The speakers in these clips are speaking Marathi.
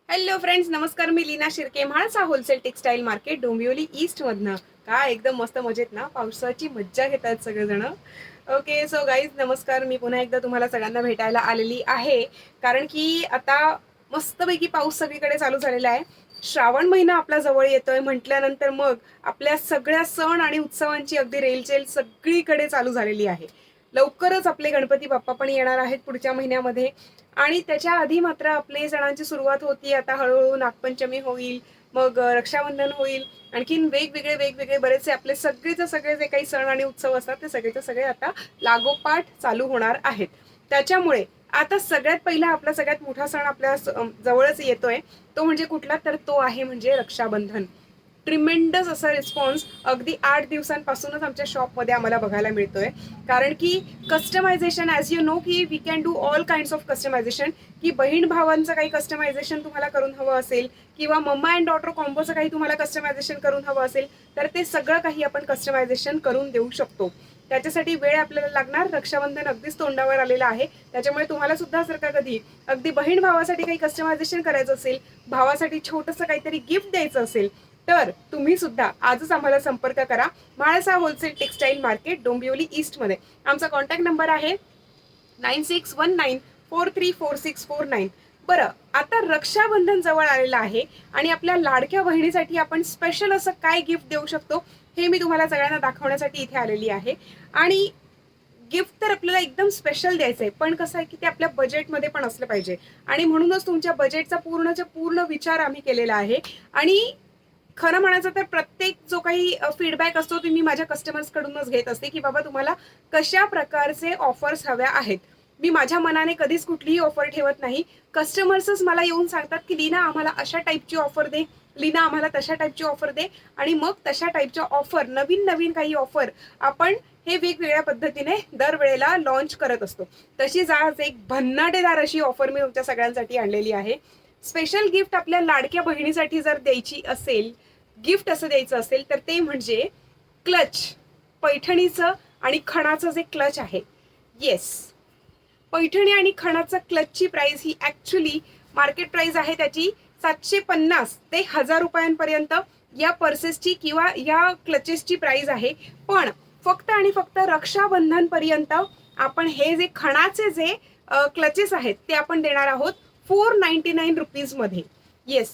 हॅलो फ्रेंड्स, नमस्कार. मी Leena Shirke, Mhalsa wholesale textile market, Dombivli east मधनं. काय एकदम मस्त मजेत ना, पावसाची मज्जा घेत आहेत सगळेजण. ओके, सो गाईज नमस्कार. मी पुन्हा एकदा तुम्हाला सगळ्यांना भेटायला आलेली आहे, कारण की आता मस्तपैकी पाऊस सगळीकडे चालू झालेला आहे. श्रावण महिना आपला जवळ येतोय म्हटल्यानंतर मग आपल्या सगळ्या सण आणि उत्सवांची अगदी रेलचेल सगळीकडे चालू झालेली आहे. लवकरच आपले गणपती बाप्पा पण येणार आहेत पुढच्या महिन्यामध्ये, आणि त्याच्या आधी मात्र आपले सणांची सुरुवात होती. आता हळूहळू नागपंचमी होईल, मग रक्षाबंधन होईल, आणखीन वेगवेगळे वेगवेगळे बरेचसे आपले सगळेचे सगळे जे काही सण आणि उत्सव असतात ते सगळेचे सगळे आता लागोपाठ चालू होणार आहेत. त्याच्यामुळे आता सगळ्यात पहिला आपला सगळ्यात मोठा सण आपल्या जवळच येतोय. तो म्हणजे कुठला, तर तो आहे म्हणजे रक्षाबंधन. ट्रिमेंडस असा रिस्पॉन्स अगदी 8 दिवसांपासूनच आमच्या शॉपमध्ये आम्हाला बघायला मिळतोय. कारण की कस्टमायझेशन, ॲज यू नो की we can do all kinds of customization. की बहीण भावांचं काही कस्टमायझेशन तुम्हाला करून हवं असेल, किंवा मम्मा अँड डॉटर कॉम्बोचं काही तुम्हाला कस्टमायझेशन करून हवं असेल, तर ते सगळं काही आपण कस्टमायझेशन करून देऊ शकतो. त्याच्यासाठी वेळ आपल्याला लागणार. रक्षाबंधन अगदीच तोंडावर आलेलं आहे, त्याच्यामुळे तुम्हाला सुद्धा जर का कधी अगदी बहीण भावासाठी काही कस्टमायझेशन करायचं असेल, भावासाठी छोटंसं काहीतरी गिफ्ट द्यायचं असेल, तर तुम्ही सुद्धा आजच आम्हाला संपर्क करा. Mhalsa wholesale textile market, Dombivli east मध्ये. आमचा कॉन्टॅक्ट नंबर आहे 9619434649. बरं, आता रक्षाबंधन जवळ आलेलं आहे आणि आपल्या लाडक्या बहिणीसाठी आपण स्पेशल असं काय गिफ्ट देऊ शकतो हे मी तुम्हाला सगळ्यांना दाखवण्यासाठी इथे आलेली आहे. आणि गिफ्ट तर आपल्याला एकदम स्पेशल द्यायचं आहे, पण कसं आहे की ते आपल्या बजेटमध्ये पण असलं पाहिजे. आणि म्हणूनच तुमच्या बजेटचा पूर्णच्या पूर्ण विचार आम्ही केलेला आहे. आणि खरं म्हणायचं तर प्रत्येक जो काही फीडबॅक असतो ते मी माझ्या कस्टमर्स कडूनच घेत असते, की बाबा तुम्हाला कशा प्रकारचे ऑफर्स हव्या आहेत. मी माझ्या मनाने कधीच कुठलीही ऑफर ठेवत नाही. कस्टमर्सच मला येऊन सांगतात की लीना आम्हाला अशा टाईपची ऑफर दे, लीना आम्हाला तशा टाईपची ऑफर दे. आणि मग तशा टाईपच्या ऑफर, नवीन नवीन काही ऑफर आपण हे वेगवेगळ्या पद्धतीने दरवेळेला लॉन्च करत असतो. तशीच आज एक भन्नाटेदार अशी ऑफर मी तुमच्या सगळ्यांसाठी आणलेली आहे. स्पेशल गिफ्ट आपल्या लाडक्या बहिणीसाठी जर द्यायची असेल, गिफ्ट असं द्यायचं असेल, तर ते म्हणजे क्लच. पैठणीचं आणि खणाचं जे क्लच आहे, येस, पैठणी आणि खणाचं क्लचची प्राइस ही ऍक्च्युली मार्केट प्राइस आहे त्याची 750 ते 1000 रुपयांपर्यंत या पर्सेसची किंवा या क्लचेसची प्राइस आहे. पण फक्त आणि फक्त रक्षाबंधन पर्यंत आपण हे जे खणाचे जे क्लचेस आहेत ते आपण देणार आहोत 499 रुपीज मध्ये. येस,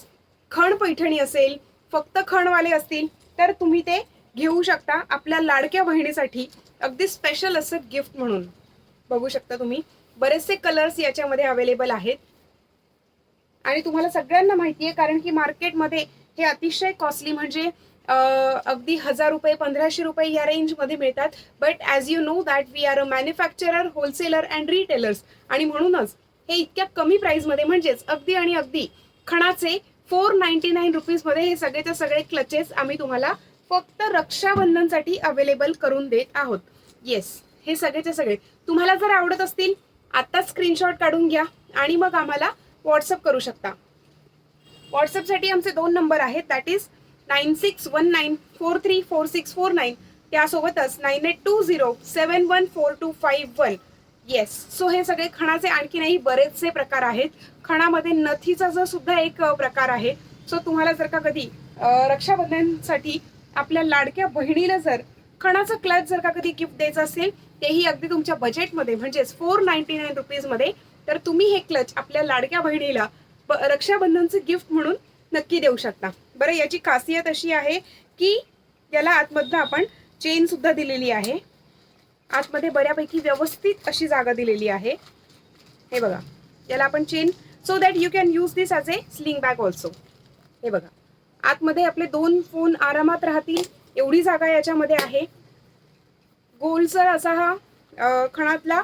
खण पैठणी असेल, फक्त खणवाले असतील, तर तुम्ही ते घेऊ शकता आपल्या लाडक्या बहिणीसाठी अगदी स्पेशल असं गिफ्ट म्हणून. बघू शकता तुम्ही, बरेचसे कलर्स याच्यामध्ये अवेलेबल आहेत. आणि तुम्हाला सगळ्यांना माहिती आहे, कारण की मार्केटमध्ये हे अतिशय कॉस्टली, म्हणजे अगदी 1000 रुपये 1500 रुपये या रेंजमध्ये मिळतात. But as you know that we are a manufacturer, wholesaler and retailers. आणि म्हणूनच हे इतक्या कमी प्राइसमध्ये, म्हणजेच अगदी आणि अगदी खणाचे 499 रुपीजमध्ये हे सगळेचे सगळे क्लचेस आम्ही तुम्हाला फक्त रक्षाबंधनसाठी अवेलेबल करून देत आहोत. येस, हे सगळेचे सगळे तुम्हाला जर आवडत असतील, आत्ताच स्क्रीनशॉट काढून घ्या आणि मग आम्हाला व्हॉट्सअप करू शकता. व्हॉट्सअपसाठी आमचे 2 नंबर आहेत, दॅट इज 9619434649, त्यासोबतच 9820714251. येस, सो हे सगळे खणाचे आणखीनही बरेचसे प्रकार आहेत. खणामध्ये नथीचा जो सुद्धा एक प्रकार आहे. सो तुम्हाला जर का कधी रक्षाबंधनसाठी आपल्या लाडक्या बहिणीला जर खणाचं क्लच जर का कधी गिफ्ट द्यायचं असेल, तेही अगदी तुमच्या बजेटमध्ये, म्हणजेच 499 रुपीजमध्ये, तर तुम्ही हे क्लच आपल्या लाडक्या बहिणीला रक्षाबंधनचं गिफ्ट म्हणून नक्की देऊ शकता. बरं, याची खासियत अशी आहे की याला आतमधनं आपण चेन सुद्धा दिलेली आहे. आतमध्ये बऱ्यापैकी व्यवस्थित अशी जागा दिलेली आहे. हे बघा, याला आपण chain, so that you can use this as A sling bag also. हे बघा, आतमध्ये आपले 2 फोन आरामात राहतील एवढी जागा याच्यामध्ये आहे. गोलसर असा हा खणातला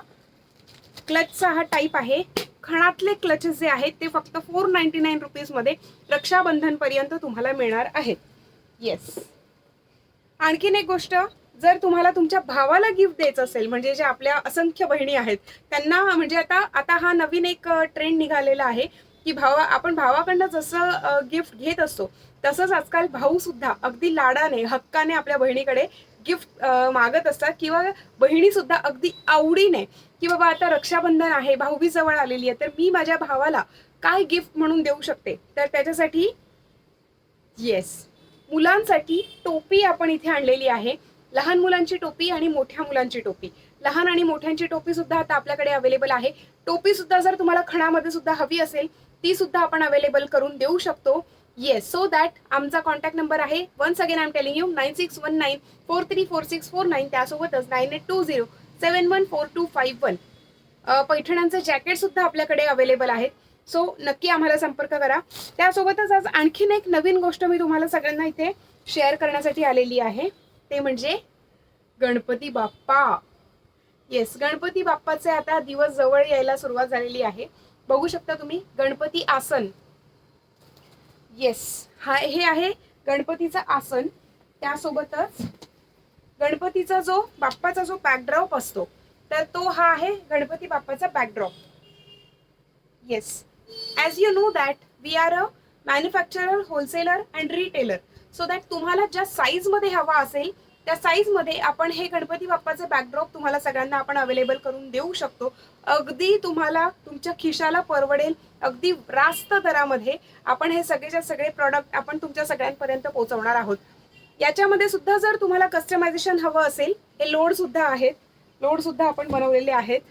क्लचचा हा टाईप आहे. खणातले क्लचेस जे आहेत ते फक्त 499 रुपीजमध्ये रक्षाबंधन पर्यंत तुम्हाला मिळणार आहेत. येस, आणखीन एक गोष्ट, जर तुम्हाला तुमच्या भावाला गिफ्ट द्यायचं असेल, म्हणजे जे आपल्या असंख्य बहिणी आहेत त्यांना, म्हणजे आता आता हा नवीन एक ट्रेंड निघालेला आहे की आपण भावाकडनं जसं गिफ्ट घेत असतो, तसंच आजकाल भाऊ सुद्धा अगदी लाडाने हक्काने आपल्या बहिणीकडे गिफ्ट मागत असतात. किंवा बहिणी सुद्धा अगदी आवडीने, की बाबा आता रक्षाबंधन आहे, भाऊबीज जवळ आलेली आहे, तर मी माझ्या भावाला काय गिफ्ट म्हणून देऊ शकते, तर त्याच्यासाठी येस, मुलांसाठी टोपी आपण इथे आणलेली आहे. लहान मुलांची टोपी आणि मोठ्या मुलांची टोपी. लहान आणि मोठ्यांची टोपी सुद्धा आता आपल्याकडे अवेलेबल आहे. टोपी सुद्धा जर तुम्हाला खणामध्ये सुद्धा हवी असेल ती सुद्धा आपण अवेलेबल करून देऊ शकतो. येस, सो दॅट आमचा कॉन्टॅक्ट नंबर आहे, once again I am telling you, 9619434649, त्यासोबतच 9820714251. पैठण्यांचे जॅकेट सुद्धा आपल्याकडे अवेलेबल आहेत. सो नक्की आम्हाला संपर्क करा. त्यासोबतच आज आणखीन एक नवीन गोष्ट मी तुम्हाला सगळ्यांना इथे शेअर करण्यासाठी आलेली आहे, ते म्हणजे गणपती बाप्पा. येस, गणपती बाप्पाचे आता दिवस जवळ यायला सुरुवात झालेली आहे. बघू शकता तुम्ही गणपती आसन. येस, हे आहे गणपतीचं आसन. त्यासोबतच गणपतीचा जो बाप्पाचा जो बॅकड्रॉप असतो, तर तो हा आहे गणपती बाप्पाचा backdrop. Yes, as you know that we are a manufacturer, wholesaler and retailer. So that तुम्हाला ज्या साईजमध्ये हवा असेल त्या साईजमध्ये आपण हे गणपती बाप्पाचे बॅकड्रॉप तुम्हाला सगळ्यांना आपण अवेलेबल करून देऊ शकतो. अगदी तुम्हाला तुमच्या खिशाला परवडेल, अगदी रास्त दरामध्ये आपण हे सगळेच्या सगळे प्रॉडक्ट आपण तुमच्या सगळ्यांपर्यंत पोहोचवणार आहोत. याच्यामध्ये सुद्धा जर तुम्हाला कस्टमायझेशन हवं असेल, हे लोड सुद्धा आहेत, लोड सुद्धा आपण बनवलेले आहेत.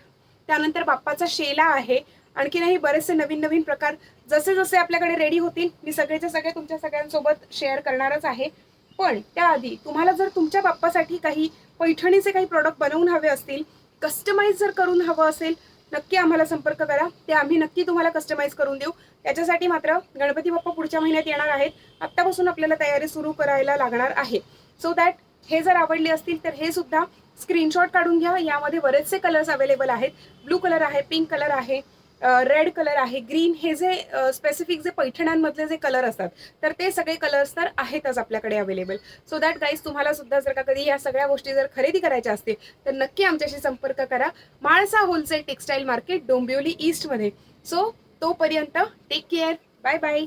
त्यानंतर बाप्पाचा शेला आहे. आणखीनही बरेचसे नवीन नवीन प्रकार जसे जसे आपल्याकडे रेडी होतील मी सगळेच्या सगळे तुमच्या सगळ्यांसोबत शेअर करणारच आहे. पण त्याआधी तुम्हाला जर तुमच्या बाप्पासाठी काही पैठणीचे काही प्रॉडक्ट बनवून हवे असतील, कस्टमाइज जर करून हवं असेल, नक्की आम्हाला संपर्क करा. ते आम्ही नक्की तुम्हाला कस्टमाइज करून देऊ. त्याच्यासाठी मात्र गणपती बाप्पा पुढच्या महिन्यात येणार आहेत. आत्तापासून आपल्याला तयारी सुरू करायला लागणार आहे. सो दॅट हे जर आवडले असतील तर हे सुद्धा स्क्रीनशॉट काढून घ्या. यामध्ये बरेचसे कलर्स अवेलेबल आहेत. ब्लू कलर आहे, पिंक कलर आहे, रेड कलर आहे, ग्रीन, हे जे स्पेसिफिक जे पैठण्यांमधले जे कलर असतात तर ते सगळे कलर्स तर आहेतच आपल्याकडे अवेलेबल. सो दॅट गाईज तुम्हाला सुद्धा जर का कधी या सगळ्या गोष्टी जर खरेदी करायच्या असतील तर नक्की आमच्याशी संपर्क करा. Mhalsa wholesale textile market, Dombivli ईस्टमध्ये. सो तोपर्यंत टेक केअर, बाय बाय.